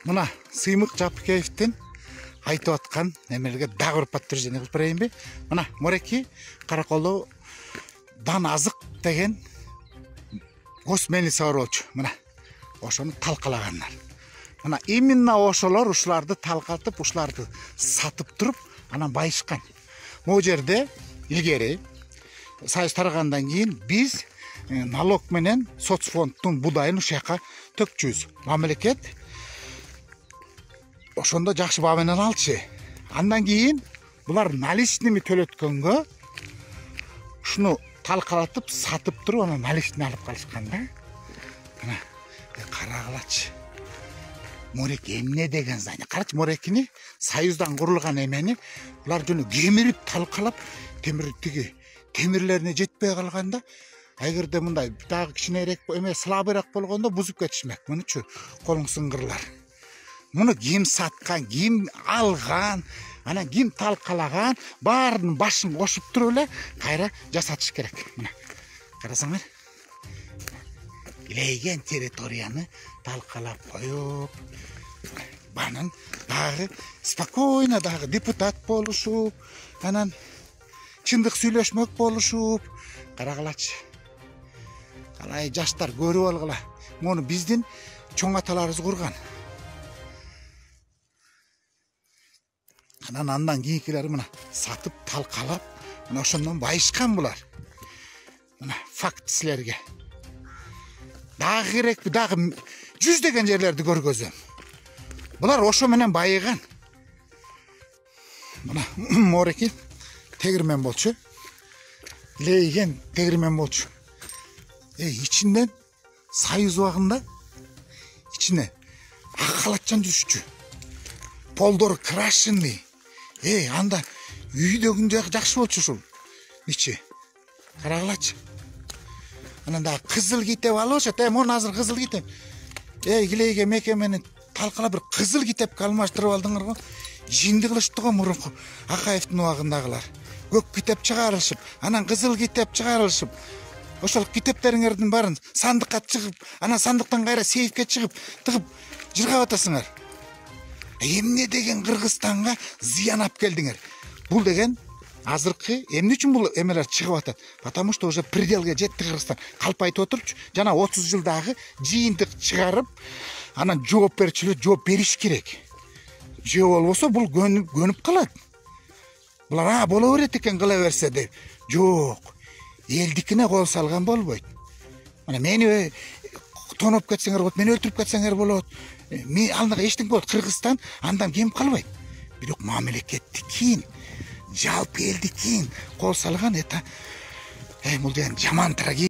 Мына Сыймык Жапыкеевдин айтып аткан немелерге дагы бір подтверждение кылып берейинби? Мына Мореки Караколдо дан азык деген госмелиса бар болчу. Мына ошону талкалагандар. Мына именно ошолор ушуларды талкатып, ушуларды сатып туруп, анан байышкан. Могу жерде илгери Союз тарагандан кийин биз налог менен соцфонддун будайын ушул жака төкчүбүз. Мамлекет ошондо жакшы баа менен алчу. Андан кийин булар наличными төлөткөнгө ушуну талкалатып, сатып туруп, анан наличный алып калышкан да. Мына карагылачы. Мореки эмне деген здание. Карачы, Морекини Союздан курулган эмени булар жөнү кемирип талкалап, темирлерине жетпей калганда, эгерде мындай дагы кичинерээк эме слабыйраак болгондо бузуп кетишмек. Мунучу колуң сыңгырлар. Муну ким саткан, ким алган, анан ким талкалаган, баарынын башын кошуп туруп эле кайра жасатыш керек. Мына карасаңар. Илейген территорияны талкалап коюп, банын дагы спокойно дагы депутат болушуп, анан чындык сүйлөшмөк болушуп, карагылачы. Калай жаштар көрүп алгыла. Муну биздин чоң аталарыбыз курган. Андан кийинкилери мына сатып талкалап, мына ошондон байышкан булар. Мына факт силерге. Дагы керекпи, дагы жүздөгөн жерлерди көргөзөм. Булар ошо менен байыган. Мына Мореки тегирмен болчу. Лейген тегирмен болчу. İçinden Союз убагында içine ак халатчан жүрчү. Полдор крашенный. Анда үйдөгүн жакшы болчу ушул. Ичи. Карагылачы. Анан да кызыл китеп алып атат. Муну азыр кызыл китеп. Килейге мекемени талкалап бир кызыл китепке алмаштырып алдыңар го. Жинди кылышты го мурунку Акаевдин убагындагылар. Көк китеп чыгарылышып, анан кызыл китеп чыгарылышып. Ошол китептериңердин баарын сандыкка чыгып, анан сандыктан кайра сейфке чыгып, тыгып жыргап атасыңар. Эмне деген Кыргызстанга зыян алып келдиңер? Бул деген азыркы эмне үчүн бул эмелер чыгып атат? Потому что уже пределге жетти Кыргызстан. Калп айтып отурчу, жана 30 жылдагы жыйынтык чыгарып, анан жооп бериш керек. Жөө болбосо бул көнүп калат. Булар боло берет экен кыла берсе деп. Жок. Элдикине кол салган болбойт. Мына мени тоноп кетсеңер болот, мени өлтүрүп кетсеңер болот. Мен алдыга эчтеке болот. Кыргызстан андан кем калбайт. Бирок мамлекеттикин, жалпы элдикин кол салган бул деген жаман трагедия.